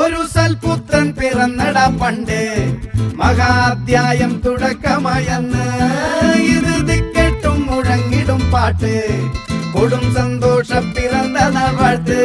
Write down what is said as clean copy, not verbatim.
ഒരു സൽപുത്രൻ പിറന്നട പണ്ട് മഹാധ്യായം തുടക്കമയന്ന് ഇത് ദിക്കെട്ടും മുഴങ്ങിടും പാട്ട് കൊടും സന്തോഷ പിറന്ന നാൾ വാഴ്ത്ത്